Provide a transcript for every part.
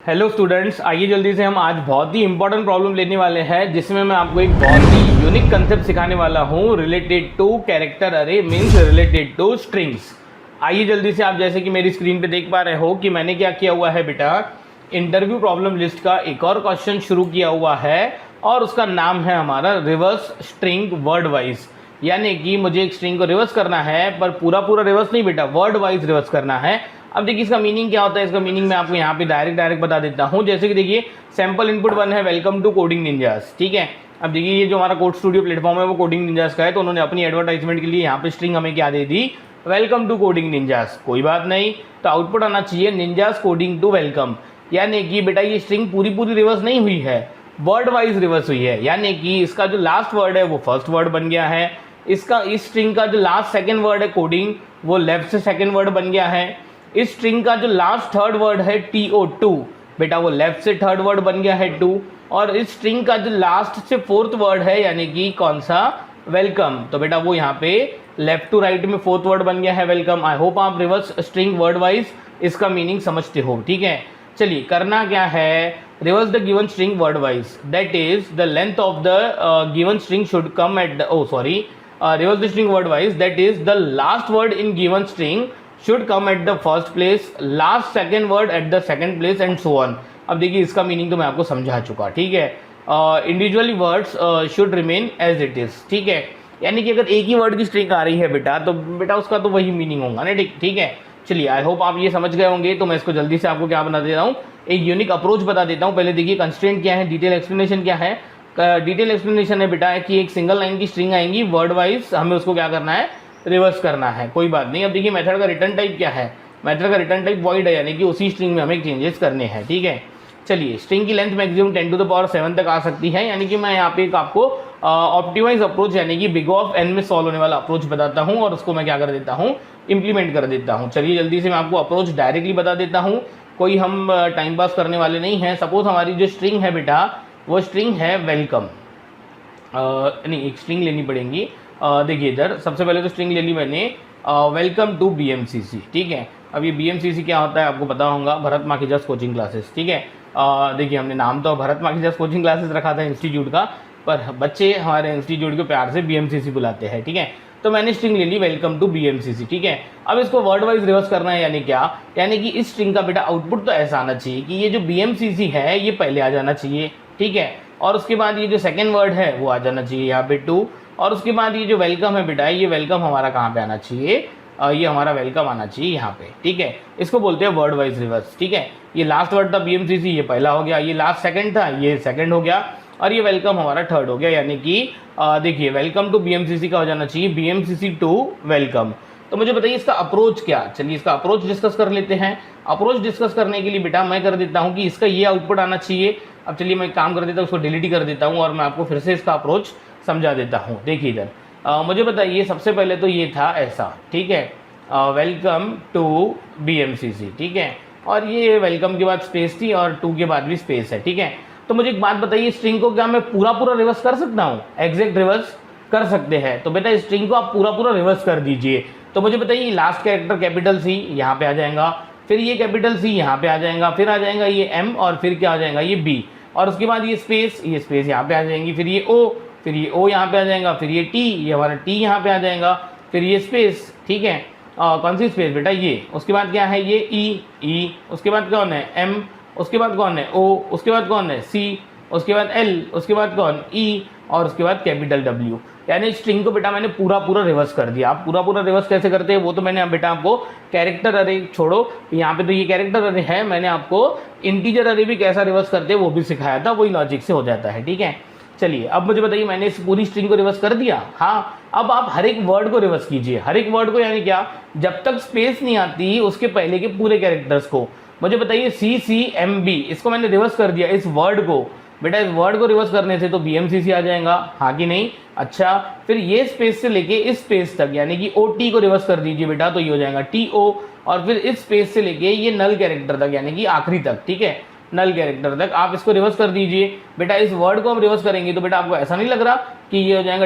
Hello students, आइए जल्दी से हम आज बहुत ही इंपॉर्टेंट प्रॉब्लम लेने वाले हैं जिसमें मैं आपको एक बहुत ही यूनिक कंसेप्ट सिखाने वाला हूं रिलेटेड टू कैरेक्टर अरे मींस रिलेटेड टू स्ट्रिंग्स। आइए जल्दी से, आप जैसे कि मेरी स्क्रीन पे देख पा रहे हो कि मैंने क्या किया हुआ है बेटा, इंटरव्यू प्रॉब्लम लिस्ट का एक और क्वेश्चन शुरू किया हुआ है और उसका नाम है हमारा रिवर्स स्ट्रिंग वर्ड वाइज। यानी कि मुझे एक स्ट्रिंग को रिवर्स करना है, पर पूरा रिवर्स नहीं बेटा, वर्ड वाइज रिवर्स करना है। अब देखिए इसका मीनिंग क्या होता है, इसका मीनिंग मैं आपको यहाँ पे डायरेक्ट बता देता हूँ। जैसे कि देखिए सैम्पल इनपुट 1 है वेलकम टू कोडिंग निंजास, ठीक है। अब देखिए ये जो हमारा कोड स्टूडियो प्लेटफॉर्म है वो कोडिंग निंजास का है, तो उन्होंने अपनी एडवर्टाइजमेंट के लिए यहाँ पे स्ट्रिंग हमें क्या दे दी, वेलकम टू कोडिंग निंजास। कोई बात नहीं, तो आउटपुट आना चाहिए निंजास कोडिंग टू वेलकम। यानी कि बेटा ये स्ट्रिंग पूरी रिवर्स नहीं हुई है, वर्ड वाइज रिवर्स हुई है। यानी कि इसका जो लास्ट वर्ड है वो फर्स्ट वर्ड बन गया है, इसका इस स्ट्रिंग का जो लास्ट सेकंड वर्ड है कोडिंग वो लेफ्ट से सेकंड वर्ड बन गया है। इस स्ट्रिंग का जो लास्ट थर्ड वर्ड है TO2 बेटा वो लेफ्ट से थर्ड वर्ड बन गया है 2। और इस स्ट्रिंग का जो लास्ट से फोर्थ वर्ड है यानी कि कौन सा, वेलकम, तो बेटा वो यहाँ पे लेफ्ट टू राइट में फोर्थ वर्ड बन गया है वेलकम। आई होप आप रिवर्स स्ट्रिंग वर्ड वाइज इसका मीनिंग समझते हो, ठीक है। चलिए करना क्या है, reverse the given string word wise, that is the length of the given string should come at the reverse the string word wise, that is the last word in given string should come at the first place, last second word at the second place and so on। अब देखिए इसका meaning तो मैं आपको समझा चुका, ठीक है। Individually words should remain as it is, ठीक है। यानी कि अगर एक ही वर्ड की स्ट्रिंग आ रही है बेटा तो बेटा उसका तो वही मीनिंग होगा ना, ठीक है। चलिए आई होप आप ये समझ गए होंगे, तो मैं इसको जल्दी से आपको क्या बना देता हूँ, एक यूनिक अप्रोच बता देता हूँ। पहले देखिए कंस्ट्रेंट क्या है, डिटेल एक्सप्लेनेशन क्या है। डिटेल एक्सप्लेनेशन है बेटा कि एक सिंगल लाइन की स्ट्रिंग आएंगी वर्ड वाइज, हमें उसको क्या करना है, रिवर्स करना है। कोई बात नहीं। अब देखिए मेथड का रिटर्न टाइप क्या है, मेथड का रिटर्न टाइप वॉइड है, यानी कि उसी स्ट्रिंग में हमें चेंजेस करने हैं, ठीक है। चलिए स्ट्रिंग की लेंथ मैक्सिमम 10⁻7 तक आ सकती है, यानी कि मैं यहाँ पे एक आपको ऑप्टिमाइज अप्रोच यानी कि बिग ऑफ n में सॉल्व होने वाला अप्रोच बताता हूँ और उसको मैं क्या कर देता हूँ, इंप्लीमेंट कर देता हूँ। चलिए जल्दी से मैं आपको अप्रोच डायरेक्टली बता देता हूँ, कोई हम टाइम पास करने वाले नहीं हैं। सपोज हमारी जो स्ट्रिंग है बेटा वो स्ट्रिंग है वेलकम, नहीं एक स्ट्रिंग लेनी पड़ेगी। देखिए इधर सबसे पहले तो स्ट्रिंग ले ली मैंने वेलकम टू BMCC, ठीक है। अब ये BMCC क्या होता है आपको पता होगा, भरत माखीजास कोचिंग क्लासेस, ठीक है। देखिए हमने नाम तो भरत माखीजास कोचिंग क्लासेस रखा था इंस्टीट्यूट का, पर बच्चे हमारे इंस्टीट्यूट को प्यार से BMCC बुलाते हैं, ठीक है। तो मैंने स्ट्रिंग ले ली वेलकम टू BMCC, ठीक है। अब इसको वर्ड वाइज रिवर्स करना है, यानी क्या, यानी कि इस स्ट्रिंग का बेटा आउटपुट तो ऐसा आना चाहिए कि ये जो BMCC है ये पहले आ जाना चाहिए, ठीक है। और उसके बाद ये जो सेकंड वर्ड है वो आ जाना चाहिए यहाँ पे 2, और उसके बाद ये जो वेलकम है बेटा ये वेलकम हमारा कहाँ पे आना चाहिए, ये हमारा वेलकम आना चाहिए यहाँ पे, ठीक है। इसको बोलते हैं वर्ड वाइज रिवर्स, ठीक है। ये लास्ट वर्ड था BMCC, ये पहला हो गया, ये लास्ट सेकंड था, ये सेकंड हो गया, और ये वेलकम हमारा थर्ड हो गया। यानी कि देखिए वेलकम टू BMCC का हो जाना चाहिए BMCC टू वेलकम। तो मुझे बताइए इसका अप्रोच क्या, चलिए इसका अप्रोच डिस्कस कर लेते हैं। अप्रोच डिस्कस करने के लिए बेटा मैं कर देता हूँ कि इसका ये आउटपुट आना चाहिए। अब चलिए मैं काम कर देता हूँ, उसको डिलीट ही कर देता हूँ और मैं आपको फिर से इसका अप्रोच समझा देता हूँ। देखिए इधर मुझे बताइए सबसे पहले तो ये था ऐसा, ठीक है, वेलकम टू BMCC, ठीक है। और ये वेलकम के बाद स्पेस थी और 2 के बाद भी स्पेस है, ठीक है। तो मुझे एक बात बताइए, स्ट्रिंग को क्या मैं पूरा रिवर्स कर सकता हूँ, एग्जैक्ट रिवर्स कर सकते हैं। तो बेटा स्ट्रिंग को आप पूरा रिवर्स कर दीजिए। तो मुझे बताइए लास्ट कैरेक्टर कैपिटल C यहाँ पे आ जाएगा, फिर ये कैपिटल C यहाँ पे आ जाएगा, फिर आ जाएगा ये M, और फिर क्या आ जाएगा ये B, और उसके बाद ये स्पेस यहाँ पे आ जाएंगी, फिर ये O यहाँ पे आ जाएगा, फिर ये T, ये हमारा T यहाँ पे आ जाएगा, फिर ये स्पेस, ठीक है। कौन सी स्पेस बेटा ये, उसके बाद क्या है ये E, उसके बाद कौन है M, उसके बाद कौन है O, उसके बाद कौन है C, उसके बाद L, उसके बाद कौन E, और उसके बाद कैपिटल W। यानी स्ट्रिंग को बेटा मैंने पूरा रिवर्स कर दिया। आप पूरा रिवर्स कैसे करते हैं वो तो मैंने बेटा आपको कैरेक्टर अरे छोड़ो, यहाँ पे तो ये कैरेक्टर अरे है, मैंने आपको इंटीजर अरे भी कैसा रिवर्स करते हैं वो भी सिखाया था, वही लॉजिक से हो जाता है, ठीक है। चलिए अब मुझे बताइए मैंने इस पूरी स्ट्रिंग को रिवर्स कर दिया। हाँ, अब आप हर एक वर्ड को रिवर्स कीजिए, हर एक वर्ड को, यानी क्या, जब तक स्पेस नहीं आती उसके पहले के पूरे कैरेक्टर्स को। मुझे बताइए CCMB, इसको मैंने रिवर्स कर दिया, इस वर्ड को बेटा, इस वर्ड को रिवर्स करने से तो BMCC आ जाएगा, हाँ कि नहीं। अच्छा, फिर ये स्पेस से लेके इस स्पेस तक यानी कि OT को रिवर्स कर दीजिए बेटा, तो ये हो जाएगा TO, और फिर इस स्पेस से लेके ये नल कैरेक्टर तक यानी कि आखिरी तक, ठीक है, नल कैरेक्टर तक आप इसको रिवर्स कर दीजिए। बेटा इस वर्ड को हम रिवर्स करेंगे तो बेटा आपको ऐसा नहीं लग रहा कि ये हो जाएगा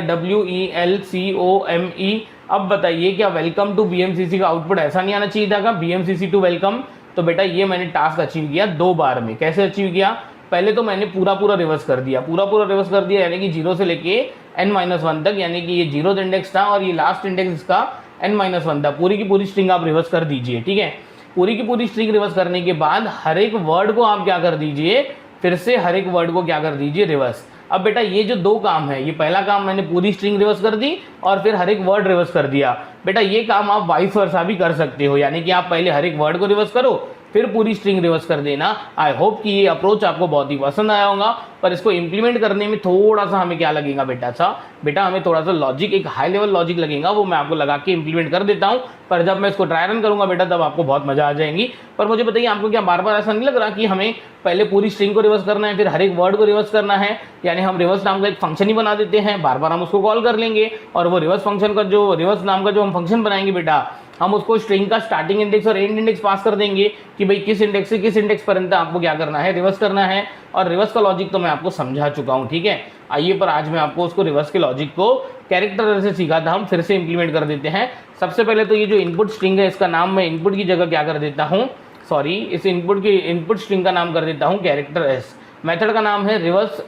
WELCOME। अब बताइए क्या वेलकम टू BMCC का आउटपुट ऐसा नहीं आना चाहिए था, BMCC टू वेलकम तो बेटा ये मैंने टास्क अचीव किया 2 बार में। कैसे अचीव किया? पहले तो मैंने पूरा रिवर्स कर दिया, पूरा रिवर्स कर दिया, यानी कि 0 से लेके n-1 तक, यानी कि ये 0th इंडेक्स था और ये लास्ट इंडेक्स इसका n-1 था। पूरी की पूरी स्ट्रिंग आप रिवर्स कर दीजिए, ठीक है। पूरी की पूरी स्ट्रिंग रिवर्स करने के बाद हर एक वर्ड को आप क्या कर दीजिए, फिर से हर एक वर्ड को क्या कर दीजिए, रिवर्स। अब बेटा ये जो 2 काम है, ये पहला काम मैंने पूरी स्ट्रिंग रिवर्स कर दी और फिर हर एक वर्ड रिवर्स कर दिया। बेटा ये काम आप वाइस वर्सा भी कर सकते हो, यानी कि आप पहले हर एक वर्ड को रिवर्स करो फिर पूरी स्ट्रिंग रिवर्स कर देना। आई होप कि ये अप्रोच आपको बहुत ही पसंद आया होगा, पर इसको इंप्लीमेंट करने में थोड़ा सा हमें क्या लगेगा बेटा हमें थोड़ा सा लॉजिक, एक हाई लेवल लॉजिक लगेगा, वो मैं आपको लगा के इंप्लीमेंट कर देता हूँ। पर जब मैं इसको ट्राई रन करूंगा बेटा तब आपको बहुत मजा आ जाएगी। पर मुझे बताइए आपको क्या बार बार ऐसा नहीं लग रहा कि हमें पहले पूरी स्ट्रिंग को रिवर्स करना है फिर हर एक वर्ड को रिवर्स करना है? यानी हम रिवर्स नाम का एक फंक्शन ही बना देते हैं, बार बार हम उसको कॉल कर लेंगे और वो रिवर्स फंक्शन का जो रिवर्स नाम का जो हम फंक्शन बनाएंगे बेटा, हम उसको स्ट्रिंग का स्टार्टिंग इंडेक्स और एंड इंडेक्स पास कर देंगे कि भाई किस इंडेक्स से किस इंडेक्स पर्यंत आपको क्या करना है, रिवर्स करना है। और रिवर्स का लॉजिक तो मैं आपको समझा चुका हूँ, ठीक है। आइए पर आज मैं आपको उसको रिवर्स के लॉजिक को कैरेक्टर से सीखा था, हम फिर से इंप्लीमेंट कर देते हैं। सबसे पहले तो ये जो इनपुट स्ट्रिंग है इसका नाम मैं इनपुट की जगह क्या कर देता हूँ, सॉरी इस इनपुट स्ट्रिंग का नाम कर देता हूँ कैरेक्टर एस। मेथड का नाम है रिवर्स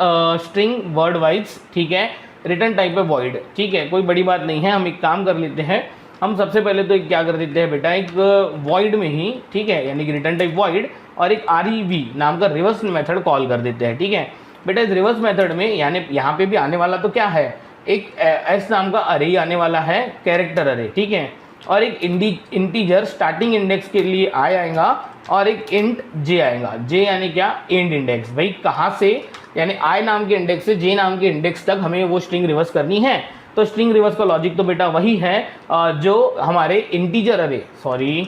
स्ट्रिंग वर्ड वाइज, ठीक है। रिटर्न टाइप है वॉइड, ठीक है, कोई बड़ी बात नहीं है। हम एक काम कर लेते हैं, हम सबसे पहले तो एक क्या कर देते हैं बेटा, एक वॉइड में ही, ठीक है, यानी कि रिटर्न टाइप वॉइड और एक REV नाम का रिवर्स मेथड कॉल कर देते हैं, ठीक है। बेटा इस रिवर्स मेथड में यानी यहाँ पे भी आने वाला तो क्या है, एक एस नाम का अरे आने वाला है, कैरेक्टर अरे, ठीक है। और एक इंटीजर स्टार्टिंग इंडेक्स के लिए आएगा और एक इंट जे आएगा। जे यानी क्या, एंड इंडेक्स। भाई कहाँ से, यानी आई नाम के इंडेक्स से जे नाम के इंडेक्स तक हमें वो स्ट्रिंग रिवर्स करनी है। तो स्ट्रिंग रिवर्स का लॉजिक तो बेटा वही है जो हमारे इंटीजर अरे, सॉरी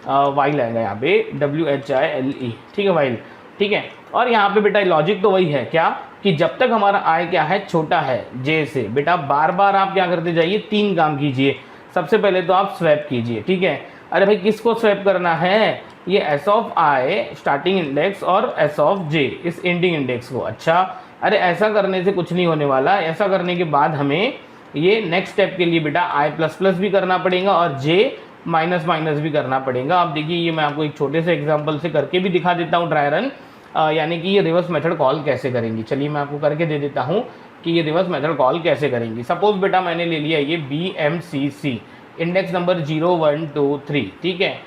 वाइल आएगा यहाँ पे, WHILE, ठीक है, वाइल, ठीक है। और यहाँ पे बेटा लॉजिक तो वही है क्या, कि जब तक हमारा आई क्या है, छोटा है जे से, बेटा बार बार आप क्या करते जाइए, 3 काम कीजिए। सबसे पहले तो आप स्वैप कीजिए, ठीक है। अरे भाई किसको स्वैप करना है, ये S of I starting index और एस ऑफ जे इस एंडिंग इंडेक्स को। अच्छा, अरे ऐसा करने से कुछ नहीं होने वाला, ऐसा करने के बाद हमें ये नेक्स्ट स्टेप के लिए बेटा i++ भी करना पड़ेगा और j माइनस भी करना पड़ेगा। आप देखिए ये मैं आपको एक छोटे से एग्जांपल से करके भी दिखा देता हूँ ट्राई रन, यानी कि ये रिवर्स मेथड कॉल कैसे करेंगी। चलिए मैं आपको करके दे देता हूँ कि ये रिवर्स मेथड कॉल कैसे करेंगी। सपोज बेटा मैंने ले लिया ये BMCC इंडेक्स नंबर 0 1 2 3, ठीक है।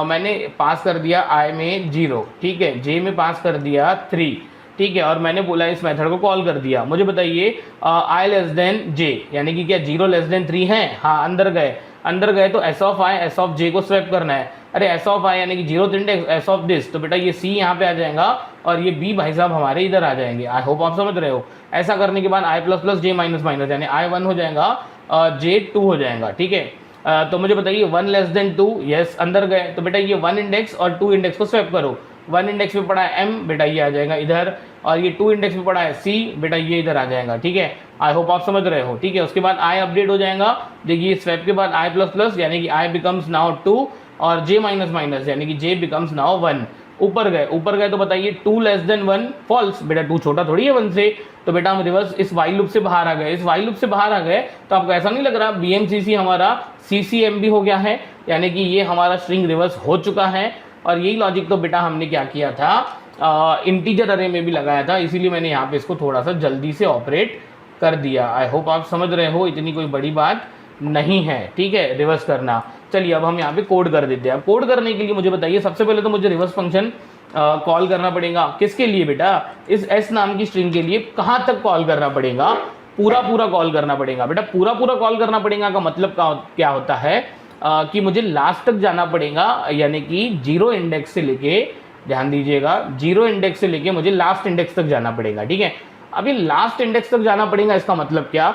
मैंने पास कर दिया i में 0, ठीक है, j में पास कर दिया 3, ठीक है, और मैंने बोला इस मेथड को कॉल कर दिया। मुझे बताइए i लेस देन j, यानी कि क्या 0 लेस देन 3 है, हाँ अंदर गए तो s of i s of j को स्वैप करना है। अरे s ऑफ i यानी कि 0th index s of this, तो बेटा ये c यहाँ पे आ जाएगा और ये b भाई साहब हमारे इधर आ जाएंगे। आई होप आप समझ रहे हो। ऐसा करने के बाद i++ j माइनस यानी i 1 हो जाएगा j 2 हो जाएगा, ठीक है। तो मुझे बताइए 1 लेस देन 2, यस अंदर गए, तो बेटा ये 1 इंडेक्स और 2 इंडेक्स को स्वैप करो। 1 इंडेक्स पे पड़ा है m, बेटा ये आ जाएगा इधर, और ये 2 इंडेक्स पे पड़ा है c, बेटा ये इधर आ जाएगा, ठीक है। आई होप आप समझ रहे हो, ठीक है। उसके बाद i अपडेट हो जाएगा, देखिए स्वैप के बाद i++ यानी कि i बिकम्स नाउ 2 और j माइनस यानी कि j बिकम्स नाउ 1। ऊपर गए तो बताइए 2 लेस देन 1 फॉल्स, बेटा 2 छोटा थोड़ी है 1 से, तो बेटा हम रिवर्स इस वाइल लूप से बाहर आ गए। इस वाइल लूप से बाहर आ गए तो आपको ऐसा नहीं लग रहा BMCC हमारा CCMB हो गया है, यानी कि ये हमारा स्ट्रिंग रिवर्स हो चुका है। और यही लॉजिक तो बेटा हमने क्या किया था, इंटीजर अरे में भी लगाया था, इसीलिए मैंने यहाँ पे इसको थोड़ा सा जल्दी से ऑपरेट कर दिया। आई होप आप समझ रहे हो, इतनी कोई बड़ी बात नहीं है, ठीक है, रिवर्स करना। चलिए अब हम यहाँ पे कोड कर देते हैं। अब कोड करने के लिए मुझे बताइए सबसे पहले तो मुझे रिवर्स फंक्शन कॉल करना पड़ेगा। किसके लिए बेटा, इस s नाम की स्ट्रिंग के लिए। कहाँ तक कॉल करना पड़ेगा, पूरा कॉल करना पड़ेगा। बेटा पूरा कॉल करना पड़ेगा का मतलब क्या होता है कि मुझे लास्ट तक जाना पड़ेगा, यानी कि 0 इंडेक्स से लेके, ध्यान दीजिएगा, 0 इंडेक्स से लेके मुझे लास्ट इंडेक्स तक जाना पड़ेगा, ठीक है। अभी लास्ट इंडेक्स तक जाना पड़ेगा, इसका मतलब क्या,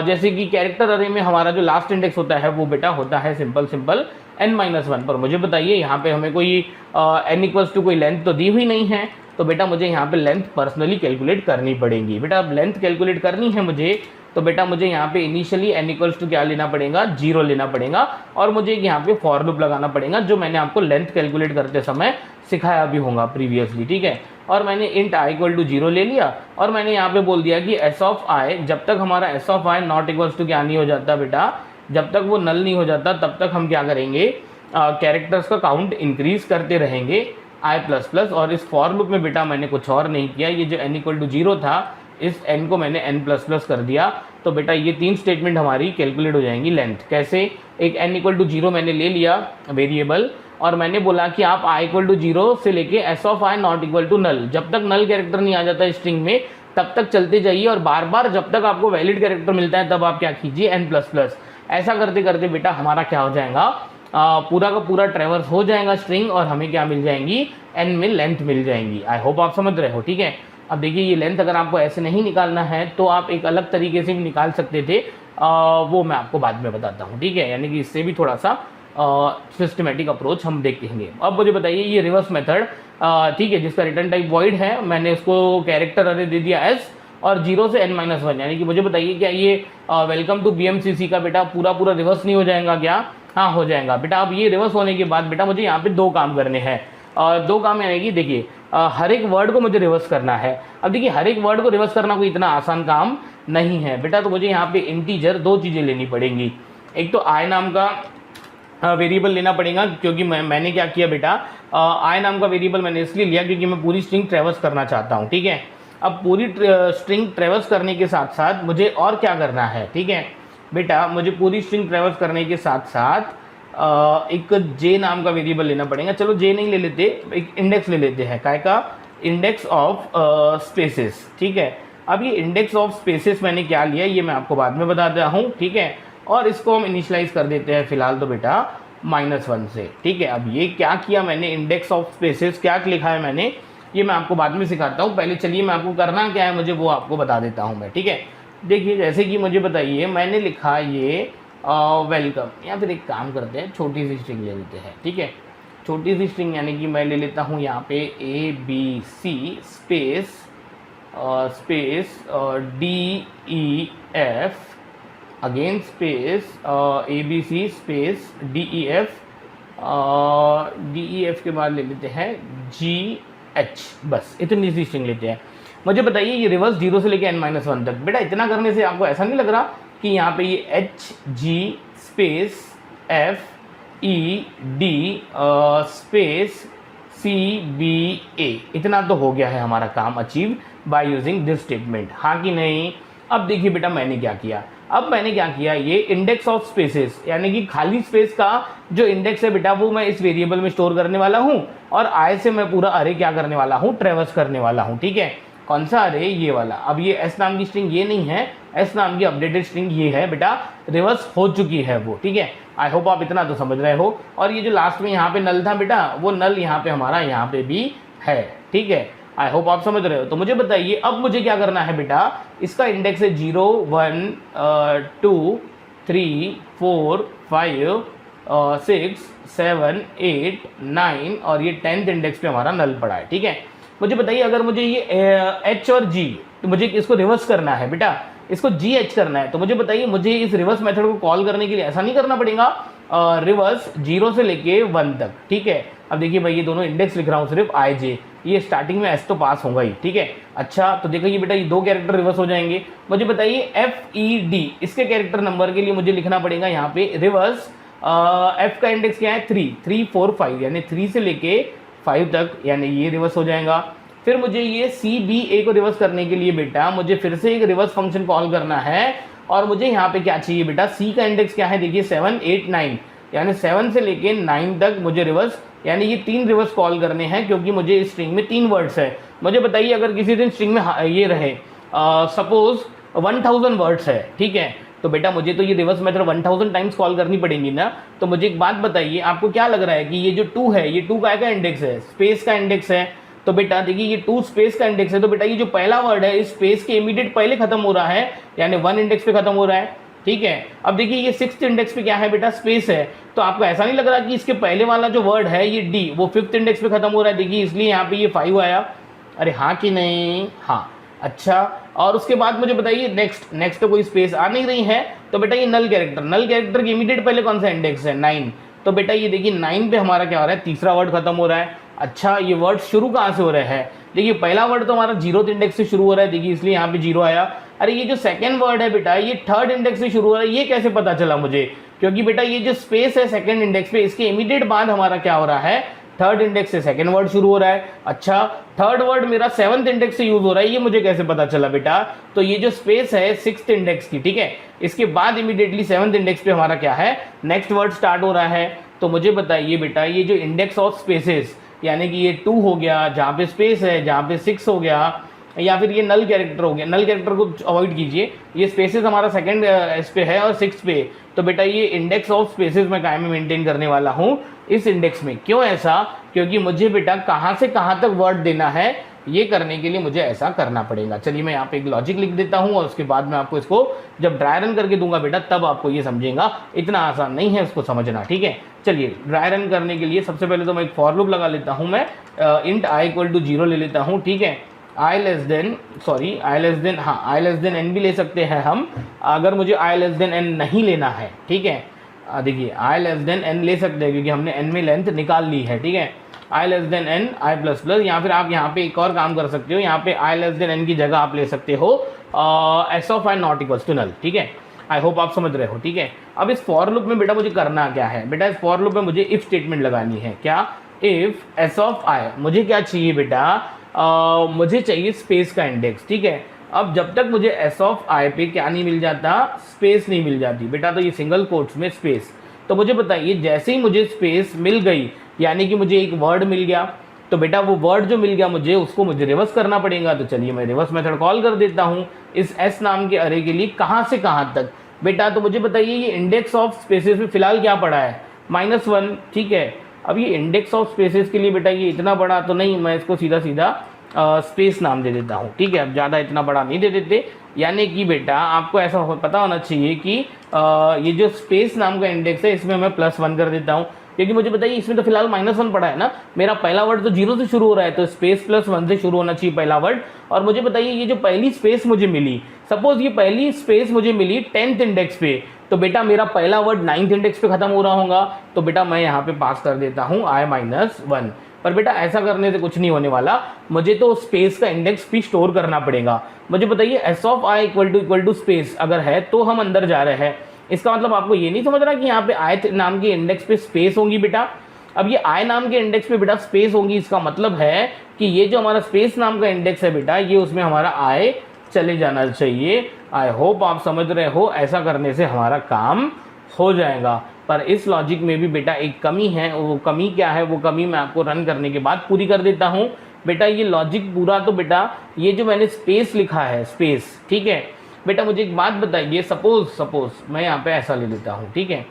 जैसे कि कैरेक्टर अरे में हमारा जो लास्ट इंडेक्स होता है वो बेटा होता है सिंपल n-1 पर। मुझे बताइए यहाँ पे हमें कोई n = कोई लेंथ तो दी हुई नहीं है, तो बेटा मुझे यहाँ पे लेंथ पर्सनली कैलकुलेट करनी पड़ेगी। बेटा अब लेंथ कैलकुलेट करनी है मुझे, तो बेटा मुझे यहाँ पे इनिशियली n = क्या लेना पड़ेगा, 0 लेना पड़ेगा, और मुझे यहाँ पे फॉर लूप लगाना पड़ेगा, जो मैंने आपको लेंथ कैलकुलेट करते समय सिखाया भी होगा प्रीवियसली, ठीक है। और मैंने इंट i = 0 ले लिया और मैंने यहाँ पे बोल दिया कि s ऑफ i, जब तक हमारा s of i not equals to क्या नहीं हो जाता बेटा, जब तक वो नल नहीं हो जाता तब तक हम क्या करेंगे, कैरेक्टर्स का काउंट इंक्रीज करते रहेंगे आई प्लस प्लस। और इस फॉर लूप में बेटा मैंने कुछ और नहीं किया, ये जो n इक्वल टू 0 था इस n को मैंने n प्लस प्लस कर दिया। तो बेटा ये 3 स्टेटमेंट हमारी कैलकुलेट हो जाएंगी लेंथ। कैसे? एक n इक्वल टू 0 मैंने ले लिया वेरिएबल और मैंने बोला कि आप i इक्वल टू 0 से लेके s of i not equal to null, जब तक नल कैरेक्टर नहीं आ जाता स्ट्रिंग में तब तक चलते जाइए और बार बार जब तक आपको वैलिड कैरेक्टर मिलता है तब आप क्या कीजिए n प्लस प्लस। ऐसा करते करते बेटा हमारा क्या हो जाएगा, पूरा का पूरा ट्रैवर्स हो जाएगा स्ट्रिंग और हमें क्या मिल जाएंगी, n में लेंथ मिल जाएंगी। आई होप आप समझ रहे हो, ठीक है। अब देखिए ये लेंथ अगर आपको ऐसे नहीं निकालना है तो आप एक अलग तरीके से भी निकाल सकते थे, वो मैं आपको बाद में बताता हूँ, ठीक है। यानी कि इससे भी थोड़ा सा सिस्टमेटिक अप्रोच हम देखेंगे। अब मुझे बताइए ये रिवर्स मेथड, ठीक है, जिसका रिटर्न टाइप वॉइड है, मैंने इसको कैरेक्टर अरे दे दिया s और 0 से n-1, यानी कि मुझे बताइए क्या ये वेलकम टू BMCC का बेटा पूरा रिवर्स नहीं हो जाएगा क्या? हाँ हो जाएगा बेटा। अब ये रिवर्स होने के बाद बेटा मुझे यहाँ पे 2 काम करने हैं, 2 काम यानी कि देखिए हर एक वर्ड को मुझे रिवर्स करना है। अब देखिए हर एक वर्ड को रिवर्स करना कोई इतना आसान काम नहीं है बेटा, तो मुझे यहाँ पे इंटीजर 2 चीज़ें लेनी पड़ेंगी। एक तो आई नाम का वेरिएबल लेना पड़ेगा, क्योंकि मैंने क्या किया बेटा, आई नाम का वेरिएबल मैंने इसलिए लिया क्योंकि मैं पूरी स्ट्रिंग ट्रेवर्स करना चाहता हूँ, ठीक है। अब पूरी स्ट्रिंग ट्रेवर्स करने के साथ साथ मुझे और क्या करना है, ठीक है बेटा, मुझे पूरी स्ट्रिंग ट्रेवर्स करने के साथ साथ एक जे नाम का वेरिएबल लेना पड़ेगा। चलो जे नहीं ले लेते, एक इंडेक्स ले लेते हैं, काय का इंडेक्स ऑफ स्पेसेस, ठीक है। अब ये इंडेक्स ऑफ स्पेसेस मैंने क्या लिया ये मैं आपको बाद में बताता हूँ, ठीक है। और इसको हम इनिशियलाइज कर देते हैं फिलहाल तो बेटा -1 से, ठीक है। अब ये क्या किया मैंने, इंडेक्स ऑफ स्पेसेस क्या लिखा है मैंने, ये मैं आपको बाद में सिखाता हूँ। पहले चलिए मैं आपको करना क्या है मुझे वो आपको बता देता हूँ मैं, ठीक है। देखिए जैसे कि मुझे बताइए मैंने लिखा ये वेलकम, या फिर एक काम करते हैं छोटी सी स्ट्रिंग ले लेते हैं, ठीक है। छोटी सी स्ट्रिंग यानी कि मैं ले लेता हूँ यहाँ पे ABC space DEF again space ABC space DEF के बाद ले लेते हैं GH, बस इतनी सी स्ट्रिंग लेते हैं। मुझे बताइए ये रिवर्स 0 से लेके n-1 तक, बेटा इतना करने से आपको ऐसा नहीं लग रहा कि यहाँ पे ये HG space FED space CBA, इतना तो हो गया है हमारा काम achieve by using this statement, हाँ कि नहीं। अब देखिए बेटा मैंने क्या किया, अब मैंने क्या किया, ये इंडेक्स ऑफ स्पेसेस यानी कि खाली स्पेस का जो इंडेक्स है बेटा वो मैं इस वेरिएबल में स्टोर करने वाला हूँ और आई से मैं पूरा अरे क्या करने वाला हूँ, ट्रेवर्स करने वाला हूँ, ठीक है। कौन सा अरे, ये वाला। अब ये एस नाम की स्ट्रिंग ये नहीं है, एस नाम की अपडेटेड स्ट्रिंग ये है बेटा, रिवर्स हो चुकी है वो, ठीक है। आई होप आप इतना तो समझ रहे हो। और ये जो लास्ट में यहाँ पे नल था बेटा, वो नल यहाँ पे हमारा यहाँ पे भी है, ठीक है। आई होप आप समझ रहे हो। तो मुझे बताइए अब मुझे क्या करना है बेटा, इसका इंडेक्स है 0 1 2 3 4 5 6 7 8 9 और ये 10th इंडेक्स पे हमारा नल पड़ा है, ठीक है। मुझे बताइए अगर मुझे ये H और G, तो मुझे इसको रिवर्स करना है बेटा, इसको GH करना है, तो मुझे बताइए मुझे इस रिवर्स मेथड को कॉल करने के लिए ऐसा नहीं करना पड़ेगा, रिवर्स 0 से लेके 1 तक, ठीक है। अब देखिए मैं ये दोनों इंडेक्स लिख रहा हूँ सिर्फ IJ, ये स्टार्टिंग में S तो पास होगा ही, ठीक है। अच्छा तो देखिए बेटा ये 2 कैरेक्टर रिवर्स हो जाएंगे। मुझे बताइए FED, इसके कैरेक्टर नंबर के लिए मुझे लिखना पड़ेगा यहाँ पे रिवर्स, F का इंडेक्स क्या है 3 3 4 5, यानी 3 से लेके 5 तक, यानी ये रिवर्स हो जाएगा। फिर मुझे ये CBA को रिवर्स करने के लिए बेटा मुझे फिर से एक रिवर्स फंक्शन कॉल करना है और मुझे यहाँ पे क्या चाहिए बेटा, C का इंडेक्स क्या है देखिए 7 8 9, यानी 7 से लेके 9 तक मुझे रिवर्स, यानी ये 3 रिवर्स कॉल करने हैं क्योंकि मुझे इस स्ट्रिंग में 3 वर्ड्स है। मुझे बताइए अगर किसी दिन स्ट्रिंग में ये रहे सपोज 1000 वर्ड्स है, ठीक है, तो बेटा मुझे तो ये रिवर्स मेथड 1000 टाइम्स कॉल करनी पड़ेंगी ना। तो मुझे एक बात बताइए आपको क्या लग रहा है कि ये जो 2 है ये 2 का इंडेक्स है, स्पेस का इंडेक्स है, तो बेटा देखिए ये 2 स्पेस का इंडेक्स है, तो बेटा ये जो पहला वर्ड है इस स्पेस के इमीडिएट पहले खत्म हो रहा है, यानी 1 इंडेक्स पे खत्म हो रहा है, ठीक है। अब देखिए ये 6th इंडेक्स पे क्या है बेटा, स्पेस है, तो आपको ऐसा नहीं लग रहा कि इसके पहले वाला जो वर्ड है ये D वो 5th इंडेक्स पे खत्म हो रहा है, देखिए इसलिए यहाँ पे ये 5 आया, अरे हाँ कि नहीं, हाँ। अच्छा और उसके बाद मुझे बताइए नेक्स्ट तो कोई स्पेस आ नहीं रही है, तो बेटा ये नल कैरेक्टर के इमीडिएट पहले कौन सा इंडेक्स है 9, तो बेटा ये देखिए 9 पे हमारा क्या हो रहा है, तीसरा वर्ड खत्म हो रहा है। अच्छा ये वर्ड शुरू कहाँ से हो रहा है, देखिए पहला वर्ड तो हमारा 0th इंडेक्स से शुरू हो रहा है, देखिए इसलिए यहाँ पे 0 आया। अरे ये जो सेकंड वर्ड है बेटा ये 3rd इंडेक्स से शुरू हो रहा है, ये कैसे पता चला मुझे, क्योंकि बेटा ये जो स्पेस है सेकंड इंडेक्स पे, इसके इमीडिएट बाद हमारा क्या हो रहा है, थर्ड इंडेक्स से सेकंड वर्ड शुरू हो रहा है। अच्छा, थर्ड वर्ड मेरा सेवंथ इंडेक्स से यूज हो रहा है, ये मुझे कैसे पता चला बेटा? तो ये जो स्पेस है सिक्स्थ इंडेक्स की, ठीक है, इसके बाद इमीडिएटली सेवंथ इंडेक्स पे हमारा क्या है, नेक्स्ट वर्ड स्टार्ट हो रहा है। तो मुझे बताइए बेटा, ये जो इंडेक्स ऑफ स्पेसेस यानी कि ये 2 हो गया जहाँ पे स्पेस है, जहाँ पे 6 हो गया, या फिर ये नल कैरेक्टर हो गया, नल कैरेक्टर को अवॉइड कीजिए, ये स्पेसेस हमारा सेकंड इस पे है और 6 पे, तो बेटा ये इंडेक्स ऑफ स्पेसेस मैं कायम में मेंटेन करने वाला हूँ इस इंडेक्स में। क्यों ऐसा? क्योंकि मुझे बेटा कहाँ से कहाँ तक वर्ड देना है, ये करने के लिए मुझे ऐसा करना पड़ेगा। चलिए मैं यहाँ पे एक लॉजिक लिख देता हूँ और उसके बाद मैं आपको इसको जब ड्राई रन करके दूंगा बेटा, तब आपको ये समझेगा, इतना आसान नहीं है इसको समझना, ठीक है। चलिए ड्राई रन करने के लिए सबसे पहले तो मैं एक फॉर लूप लगा लेता हूँ, मैं इंट i इक्वल टू 0 ले लेता हूँ, ठीक है। i लेस देन n भी ले सकते हैं हम, अगर मुझे i लेस देन n नहीं लेना है, ठीक है। देखिए i लेस देन n ले सकते हैं क्योंकि हमने n में लेंथ निकाल ली है, ठीक है। i less than n i plus plus, या फिर आप यहाँ पे एक और काम कर सकते हो, यहाँ पे i लेस देन n की जगह आप ले सकते हो s of i not equals to null, ठीक है। आई होप आप समझ रहे हो, ठीक है। अब इस फॉर लूप में बेटा मुझे करना क्या है बेटा, इस फॉर लूप में मुझे इफ स्टेटमेंट लगानी है। क्या? इफ s ऑफ i, मुझे क्या चाहिए बेटा, मुझे चाहिए स्पेस का इंडेक्स, ठीक है। अब जब तक मुझे s ऑफ i पे क्या नहीं मिल जाता, स्पेस नहीं मिल जाती बेटा, तो ये सिंगल कोट्स में स्पेस। तो मुझे बताइए जैसे ही मुझे स्पेस मिल गई, यानी कि मुझे एक वर्ड मिल गया, तो बेटा वो वर्ड जो मिल गया मुझे, उसको मुझे रिवर्स करना पड़ेगा। तो चलिए मैं रिवर्स मेथड कॉल कर देता हूँ इस s नाम के अरे के लिए, कहाँ से कहाँ तक बेटा। तो मुझे बताइए ये इंडेक्स ऑफ स्पेसेस में फिलहाल क्या पड़ा है, -1, ठीक है। अब ये इंडेक्स ऑफ स्पेसेस के लिए बेटा ये इतना बड़ा तो नहीं, मैं इसको सीधा सीधा स्पेस नाम दे देता हूँ, ठीक है। अब ज़्यादा इतना बड़ा नहीं दे देते, यानी कि बेटा आपको ऐसा पता होना चाहिए कि ये जो स्पेस नाम का इंडेक्स है इसमें मैं +1 कर देता हूँ, क्योंकि मुझे बताइए इसमें तो फिलहाल -1 पड़ा है ना, मेरा पहला वर्ड तो 0 से शुरू हो रहा है, तो स्पेस +1 से शुरू होना चाहिए पहला वर्ड। और मुझे बताइए ये जो पहली स्पेस मुझे मिली, सपोज ये पहली स्पेस मुझे मिली 10th इंडेक्स पे, तो बेटा मेरा पहला वर्ड 9th इंडेक्स पे खत्म हो रहा होगा, तो बेटा मैं यहाँ पे पास कर देता हूँ i-1। पर बेटा ऐसा करने से कुछ नहीं होने वाला, मुझे तो स्पेस का इंडेक्स भी स्टोर करना पड़ेगा। मुझे बताइए s of i equal to space अगर है तो हम अंदर जा रहे हैं, इसका मतलब आपको ये नहीं समझ रहा कि यहाँ पे i नाम के इंडेक्स पे स्पेस होंगी बेटा। अब ये i नाम के इंडेक्स पे बेटा स्पेस होंगी, इसका मतलब है कि ये जो हमारा स्पेस नाम का इंडेक्स है बेटा, ये उसमें हमारा i चले जाना चाहिए। आई होप आप समझ रहे हो, ऐसा करने से हमारा काम हो जाएगा। पर इस लॉजिक में भी बेटा एक कमी है, वो कमी क्या है, वो कमी मैं आपको रन करने के बाद पूरी कर देता हूँ बेटा। ये लॉजिक पूरा तो बेटा ये जो मैंने स्पेस लिखा है, स्पेस, ठीक है बेटा। मुझे एक बात बताइए, सपोज मैं यहाँ पे ऐसा ले लेता हूँ, ठीक है,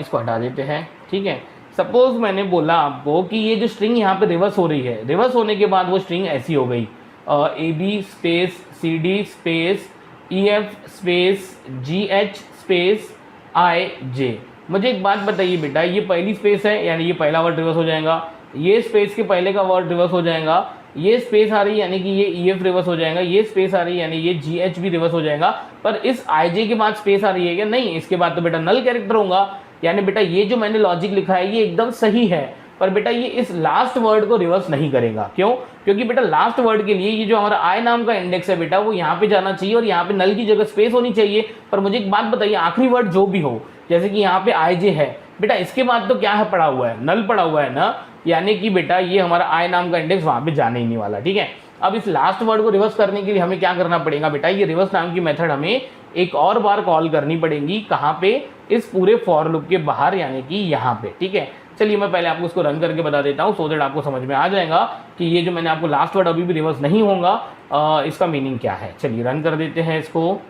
इसको हटा देते हैं, ठीक है। सपोज मैंने बोला आपको कि ये जो स्ट्रिंग यहाँ पे रिवर्स हो रही है, रिवर्स होने के बाद वो स्ट्रिंग ऐसी हो गई, AB space CD space EF space GH space IJ। मुझे एक बात बताइए बेटा, ये पहली स्पेस है यानी ये पहला वर्ड रिवर्स हो जाएगा, ये स्पेस के पहले का वर्ड रिवर्स हो जाएगा, ये स्पेस आ रही है यानी कि ये EF रिवर्स हो जाएगा, ये स्पेस आ रही है यानी ये GH भी रिवर्स हो जाएगा। पर इस IJ के बाद स्पेस आ रही है क्या? नहीं, इसके बाद तो बेटा नल कैरेक्टर होगा, यानी बेटा ये जो मैंने लॉजिक लिखा है ये एकदम सही है। पर बेटा ये इस लास्ट वर्ड को रिवर्स नहीं करेगा, क्यों? क्योंकि बेटा लास्ट वर्ड के लिए ये जो हमारा i नाम का इंडेक्स है बेटा, वो यहाँ पे जाना चाहिए और यहाँ पे नल की जगह स्पेस होनी चाहिए। पर मुझे एक बात बताइए, आखिरी वर्ड जो भी हो, जैसे कि यहाँ पे IJ है बेटा, इसके बाद तो क्या है पड़ा हुआ है, नल पड़ा हुआ है ना, यानी कि बेटा ये हमारा i नाम का इंडेक्स वहाँ पे जाने ही नहीं वाला, ठीक है। अब इस लास्ट वर्ड को रिवर्स करने के लिए हमें क्या करना पड़ेगा बेटा, ये रिवर्स नाम की मेथड हमें एक और बार कॉल करनी पड़ेगी, कहाँ पे? इस पूरे फॉर लूप के बाहर, यानी कि यहाँ पे, ठीक है। चलिए मैं पहले आपको इसको रन करके बता देता हूँ, सो दैट आपको समझ में आ जाएगा कि ये जो मैंने आपको लास्ट वर्ड अभी भी रिवर्स नहीं होगा, इसका मीनिंग क्या है। चलिए रन कर देते हैं इसको,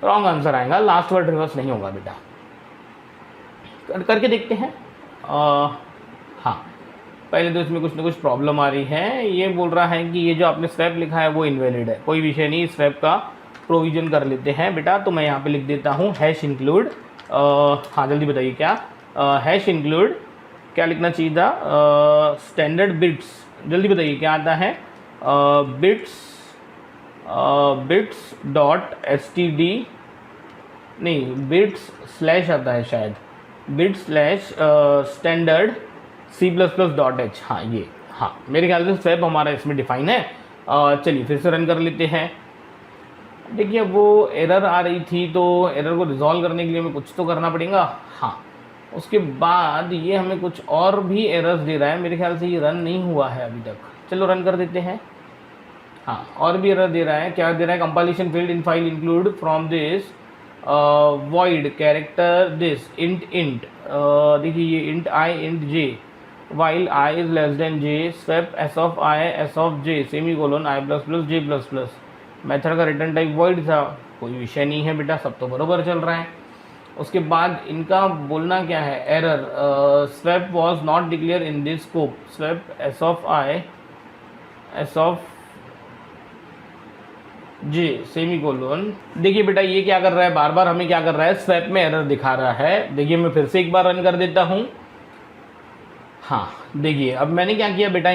रॉन्ग आंसर आएगा, लास्ट वर्ड रिवर्स नहीं होगा बेटा, करके देखते हैं। हाँ, पहले तो इसमें कुछ ना कुछ प्रॉब्लम आ रही है, ये बोल रहा है कि ये जो आपने स्वैप लिखा है वो इनवैलिड है। कोई विषय नहीं, स्वैप का प्रोविजन कर लेते हैं बेटा। तो मैं यहाँ पे लिख देता हूँ #include, हाँ जल्दी बताइए क्या, #include क्या लिखना चाहिए था, स्टैंडर्ड बिट्स, जल्दी बताइए क्या आता है, बिट्स डॉट std, नहीं बिट्स स्लैश आता है शायद, बिट्स स्लैश स्टैंडर्ड C++.h, हाँ ये, हाँ मेरे ख्याल से स्वैप हमारा इसमें डिफाइन है। चलिए फिर से रन कर लेते हैं देखिए वो एरर आ रही थी, तो एरर को रिजॉल्व करने के लिए हमें कुछ तो करना पड़ेगा। हाँ, उसके बाद ये हमें कुछ और भी एरर्स दे रहा है, मेरे ख्याल से ये रन नहीं हुआ है अभी तक। चलो रन कर देते हैं। हाँ, और भी एरर दे रहा है। क्या दे रहा है? Compilation failed in file include from this void character this int देखिए ये int I int j while I is less than j swap s of I s of j semicolon I plus plus j plus plus। Method का return type void था, कोई विषय नहीं है बेटा, सब तो बराबर चल रहा है। उसके बाद इनका बोलना क्या है? Error swap was not declare in this scope swap s of i s of g semicolon. देखिए बेटा ये क्या कर रहा है, बार बार हमें क्या कर रहा है, स्वैप में एरर दिखा रहा है। देखिए मैं फिर से एक बार रन कर देता हूँ। हाँ देखिए अब मैंने क्या किया बेटा,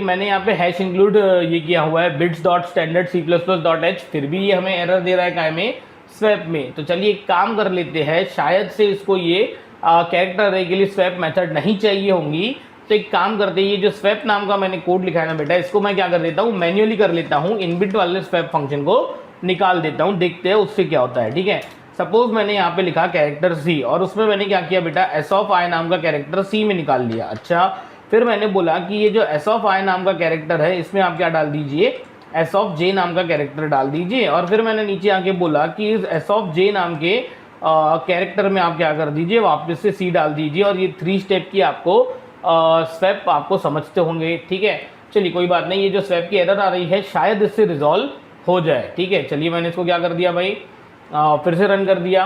मैंने यहाँ पे हैश इंक्लूड ये किया हुआ है bits dot standard c plus plus dot h, फिर भी ये हमें एरर दे रहा है काय में, स्वैप में। तो चलिए एक काम कर लेते हैं, शायद से इसको ये कैरेक्टर अरे के लिए स्वैप मेथड नहीं चाहिए होंगी। तो एक काम करते हैं, ये जो स्वैप नाम का मैंने कोड लिखा है ना बेटा, इसको मैं क्या कर देता हूँ, मैन्युअली कर लेता हूँ, इनबिल्ट वाले स्वैप फंक्शन को निकाल देता हूँ, देखते हैं उससे क्या होता है। ठीक है, सपोज मैंने यहाँ पे लिखा कैरेक्टर सी, और उसमें मैंने क्या किया बेटा, एस ऑफ आई नाम का कैरेक्टर सी में निकाल लिया। अच्छा, फिर मैंने बोला कि ये जो एस ऑफ आई नाम का कैरेक्टर है, इसमें आप क्या डाल दीजिए, एस ऑफ जे नाम का कैरेक्टर डाल दीजिए। और फिर मैंने नीचे आके बोला कि इस एस ऑफ जे नाम के कैरेक्टर में आप क्या कर दीजिए, वापस से सी डाल दीजिए। और ये 3 स्टेप की आपको स्वैप आपको समझते होंगे। ठीक है, चलिए कोई बात नहीं, ये जो स्वैप की एरर आ रही है शायद इससे रिजॉल्व हो जाए। ठीक है, चलिए मैंने इसको क्या कर दिया भाई, फिर से रन कर दिया,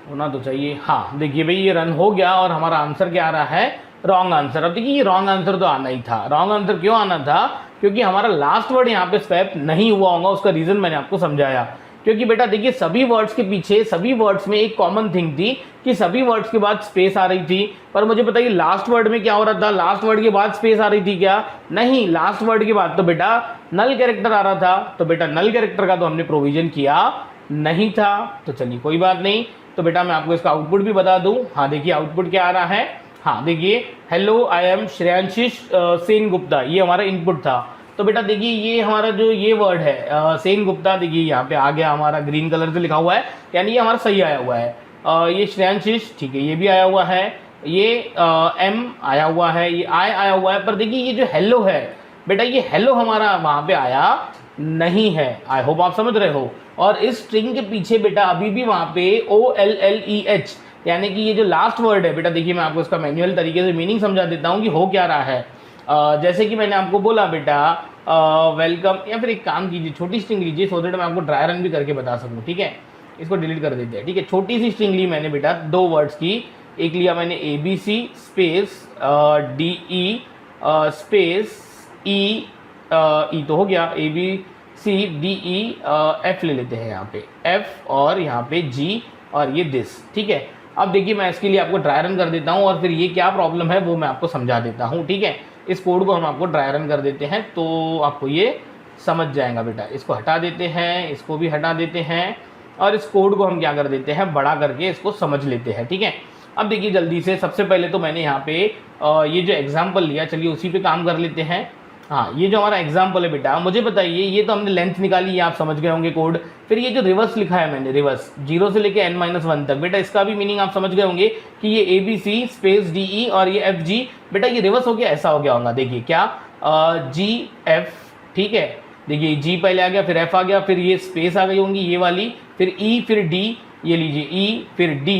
होना तो चाहिए। हाँ देखिए भाई ये रन हो गया, और हमारा आंसर क्या आ रहा है, रॉन्ग आंसर। अब देखिए ये रॉन्ग आंसर तो आना ही था। रॉन्ग आंसर क्यों आना था? क्योंकि हमारा लास्ट वर्ड यहाँ पे स्वैप नहीं हुआ होगा। उसका रीज़न मैंने आपको समझाया। क्योंकि बेटा देखिए सभी वर्ड्स के पीछे, सभी वर्ड्स में एक कॉमन थिंग थी कि सभी वर्ड्स के बाद स्पेस आ रही थी। पर मुझे बताइए लास्ट वर्ड में क्या हो रहा था, लास्ट वर्ड के बाद स्पेस आ रही थी क्या? नहीं, लास्ट वर्ड के बाद तो बेटा नल कैरेक्टर आ रहा था। तो बेटा नल कैरेक्टर का तो हमने प्रोविजन किया नहीं था। तो चलिए कोई बात नहीं। तो बेटा मैं आपको इसका आउटपुट भी बता दूं। हाँ देखिए आउटपुट क्या आ रहा है। हाँ देखिए, hello I am Shreyanshish Sen Gupta, ये हमारा इनपुट था। तो बेटा देखिए ये हमारा जो ये वर्ड है सेन गुप्ता, देखिए यहाँ पे आ गया हमारा ग्रीन कलर से लिखा हुआ है, यानी ये हमारा सही आया हुआ है। ये श्रेयांशिष, ठीक है, ये भी आया हुआ है। ये एम आया हुआ है, ये आई आया हुआ है। पर देखिए ये जो हेलो है बेटा, ये हेलो हमारा वहाँ पे आया नहीं है। आई होप आप समझ रहे हो। और इस स्ट्रिंग के पीछे बेटा अभी भी वहाँ पे OLLEH, यानी कि ये जो लास्ट वर्ड है बेटा, देखिए मैं आपको इसका मैन्युअल तरीके से मीनिंग समझा देता हूँ कि हो क्या रहा है। जैसे कि मैंने आपको बोला बेटा वेलकम, या फिर एक काम कीजिए, छोटी स्ट्रिंग लीजिए, सो दैट मैं आपको ड्राई रन भी करके बता सकूँ। ठीक है, इसको डिलीट कर देते हैं। ठीक है, छोटी सी स्ट्रिंग ली मैंने बेटा 2 वर्ड्स की। एक लिया मैंने ABC space DE space E तो हो गया, ABCDE F ले लेते हैं यहाँ पे F, और यहाँ पे G, और ये दिस। ठीक है, अब देखिए मैं इसके लिए आपको ड्राई रन कर देता हूँ, और फिर ये क्या प्रॉब्लम है वो मैं आपको समझा देता हूँ। ठीक है, इस कोड को हम आपको ड्राई रन कर देते हैं तो आपको ये समझ जाएगा बेटा। इसको हटा देते हैं, इसको भी हटा देते हैं, और इस कोड को हम क्या कर देते हैं, बड़ा करके इसको समझ लेते हैं। ठीक है, अब देखिए जल्दी से, सबसे पहले तो मैंने यहाँ पे ये जो एग्जाम्पल लिया, चलिए उसी पे काम कर लेते हैं। हाँ, ये जो हमारा एग्जाम्पल है बेटा, मुझे बताइए, ये तो हमने लेंथ निकाली, ये आप समझ गए होंगे कोड। फिर ये जो रिवर्स लिखा है मैंने, रिवर्स 0 से लेके n-1 तक, बेटा इसका भी मीनिंग आप समझ गए होंगे कि ये ABC स्पेस DE और ये FG, बेटा ये रिवर्स हो गया, ऐसा हो गया होगा। देखिए क्या GF, ठीक है, देखिए G पहले आ गया, फिर F आ गया, फिर ये स्पेस आ गई होंगी ये वाली, फिर E, फिर D, ये लीजिए E, फिर D,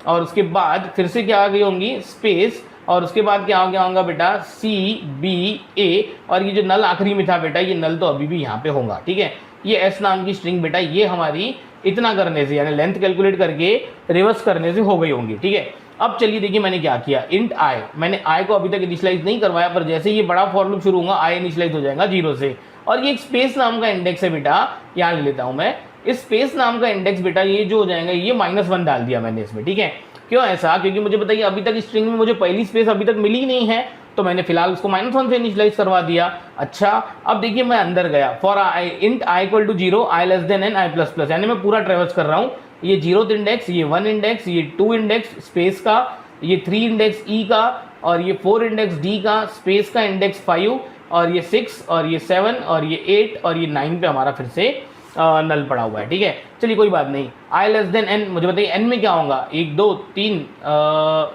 और उसके बाद फिर से क्या आ गई होंगी, स्पेस, और उसके बाद क्या हो गया होगा बेटा CBA, और ये जो नल आखिरी में था बेटा, ये नल तो अभी भी यहाँ पे होगा। ठीक है, ये S नाम की स्ट्रिंग बेटा, ये हमारी इतना करने से, यानी लेंथ कैलकुलेट करके रिवर्स करने से हो गई होंगी। ठीक है, अब चलिए देखिए मैंने क्या किया, इंट I, मैंने I को अभी तक इनिशियलाइज नहीं करवाया, पर जैसे ये बड़ा फॉर लूप शुरू होगा I इनिशियलाइज हो जाएगा 0 से। और ये एक स्पेस नाम का इंडेक्स है बेटा, यहाँ ले लेता हूँ मैं, इस स्पेस नाम का इंडेक्स बेटा ये जो हो जाएगा, ये -1 डाल दिया मैंने इसमें। ठीक है, क्यों ऐसा? क्योंकि मुझे बताइए अभी तक स्ट्रिंग में मुझे पहली स्पेस अभी तक मिली नहीं है, तो मैंने फिलहाल उसको -1 से इनिशियलाइज करवा दिया। अच्छा, अब देखिए मैं अंदर गया, for I int I = 0, I n I++, यानी मैं पूरा ट्रेवर्स कर रहा हूँ। ये 0th इंडेक्स, ये 1 इंडेक्स, ये 2 इंडेक्स स्पेस का, ये 3 इंडेक्स E का, और ये 4 इंडेक्स D का, स्पेस का इंडेक्स 5, और ये 6 और ये 7 और ये 8 और ये 9 पे हमारा फिर से नल पड़ा हुआ है। ठीक है, चलिए कोई बात नहीं। i लेस देन n, मुझे बताइए n में क्या होगा। 1 2 3,